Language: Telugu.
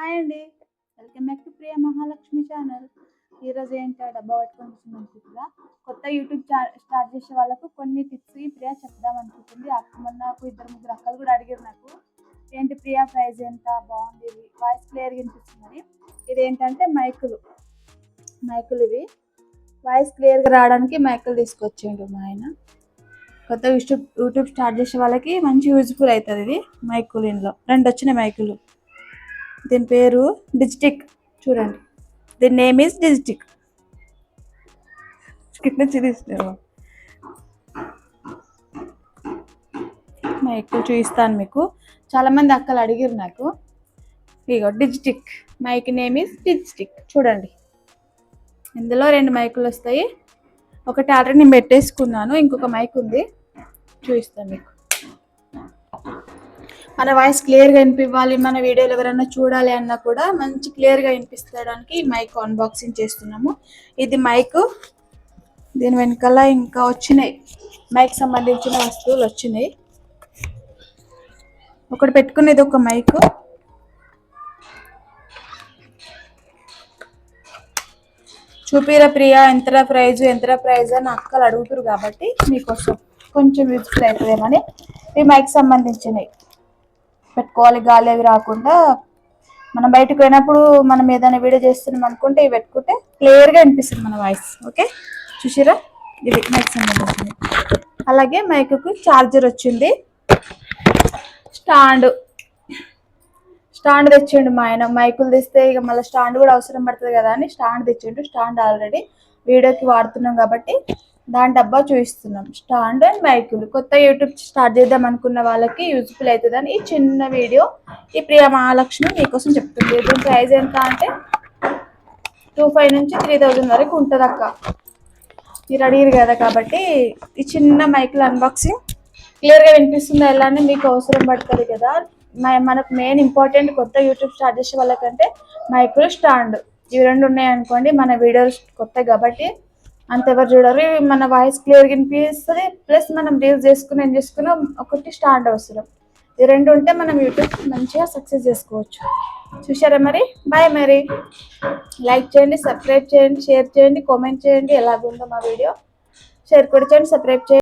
హాయ్ అండి, welcome back to Priya Mahalakshmi channel. ఈరోజు ఏంటో డబ్బా పట్టుకొని అనుకుంటున్నా. కొత్త యూట్యూబ్ స్టార్ట్ చేసే వాళ్ళకు కొన్ని టిప్స్ ప్రియా చెప్దాం అనుకుంటుంది. మొన్న నాకు 2-3 అక్కలు కూడా అడిగారు నాకు, ఏంటి ప్రియా ప్రైస్ ఎంత బాగుంది, వాయిస్ క్లియర్గా వినిపిస్తుందని. ఇదేంటంటే మైకులు ఇవి వాయిస్ క్లియర్గా రావడానికి మైకులు తీసుకొచ్చిండు మా ఆయన. కొత్త యూట్యూబ్ స్టార్ట్ చేసే వాళ్ళకి మంచి యూజ్ఫుల్ అవుతుంది ఇది మైకులు. ఇందులో 2 వచ్చినాయి మైకులు. దీని పేరు డిజిటిక్. చూడండి, దీని నేమ్ ఈజ్ డిజిటిక్. కింద చూపిస్తాను, మైకులు చూపిస్తాను మీకు. చాలామంది అక్కలు అడిగారు నాకు. ఇగో డిజిటిక్, మైక్ నేమ్ ఈజ్ డిజిటిక్. చూడండి, ఇందులో 2 మైకులు వస్తాయి. ఒకటి ఆల్రెడీ నేను పెట్టేసుకున్నాను, ఇంకొక మైక్ ఉంది, చూపిస్తాను మీకు. మన వాయిస్ క్లియర్గా వినిపించాలి, మన వీడియోలు ఎవరైనా చూడాలి అన్నా కూడా మంచి క్లియర్గా వినిపించడానికి మైక్ అన్బాక్సింగ్ చేస్తున్నాము. ఇది మైక్. దీని వెనకాల ఇంకా వచ్చినాయి మైక్ సంబంధించిన వస్తువులు వచ్చినాయి. ఒకటి పెట్టుకునేది ఒక మైక్. చూపిరా ప్రియా ఎంతరా ప్రైజ్ అని అక్కలు అడుగుతారు కాబట్టి మీకోసం కొంచెం యూజ్ఫుల్ అవుతుందేమని ఈ మైక్ సంబంధించినవి పెట్టుకోవాలి. గాలి అవి రాకుండా మనం బయటకు పోయినప్పుడు మనం ఏదైనా వీడియో చేస్తున్నాం అనుకుంటే ఇవి పెట్టుకుంటే క్లియర్గా వినిపిస్తుంది మన వాయిస్. ఓకే, చూసిరా, ఇది మైక్ సంబంధించింది. అలాగే మైక్కి ఛార్జర్ వచ్చింది. స్టాండ్ తెచ్చిండు మా ఆయన. మైకులు తెస్తే ఇక మళ్ళీ స్టాండ్ కూడా అవసరం పడుతుంది కదా అని స్టాండ్ తెచ్చిండు. స్టాండ్ ఆల్రెడీ వీడియోకి వాడుతున్నాం కాబట్టి దాని డబ్బా చూపిస్తున్నాం. స్టాండ్ అండ్ మైకులు కొత్త యూట్యూబ్ స్టార్ట్ చేద్దాం అనుకున్న వాళ్ళకి యూజ్ఫుల్ అవుతుందని ఈ చిన్న వీడియో ఈ ప్రియా మహాలక్ష్మి మీకోసం చెప్తుంది. దీని ప్రైస్ ఎంత అంటే 2500 నుంచి 3000 వరకు ఉంటుంది అక్క. మీరు అడిగారు కదా కాబట్టి ఈ చిన్న మైకులు అన్బాక్సింగ్. క్లియర్గా వినిపిస్తుందా ఎలా అని మీకు అవసరం పడుతుంది కదా. మనకు మెయిన్ ఇంపార్టెంట్ కొత్త యూట్యూబ్ స్టార్ట్ చేసే వాళ్ళకంటే మైకులు, స్టాండ్, ఇవి 2 ఉన్నాయనుకోండి. మన వీడియోస్ కొత్త కాబట్టి అంతెవరు చూడరు. మన వాయిస్ క్లియర్గా వినిపిస్తుంది. ప్లస్ మనం రీల్స్ ఏం చేసుకున్నా ఒకటి స్టాండ్ అవసరం. ఈ 2 ఉంటే మనం యూట్యూబ్ మంచిగా సక్సెస్ చేసుకోవచ్చు. చూసారా మరి. బాయ్ మరి. లైక్ చేయండి, సబ్స్క్రైబ్ చేయండి, షేర్ చేయండి, కామెంట్ చేయండి. ఎలాగుందో మా వీడియో షేర్ కూడా చేయండి, సబ్స్క్రైబ్ చేయండి.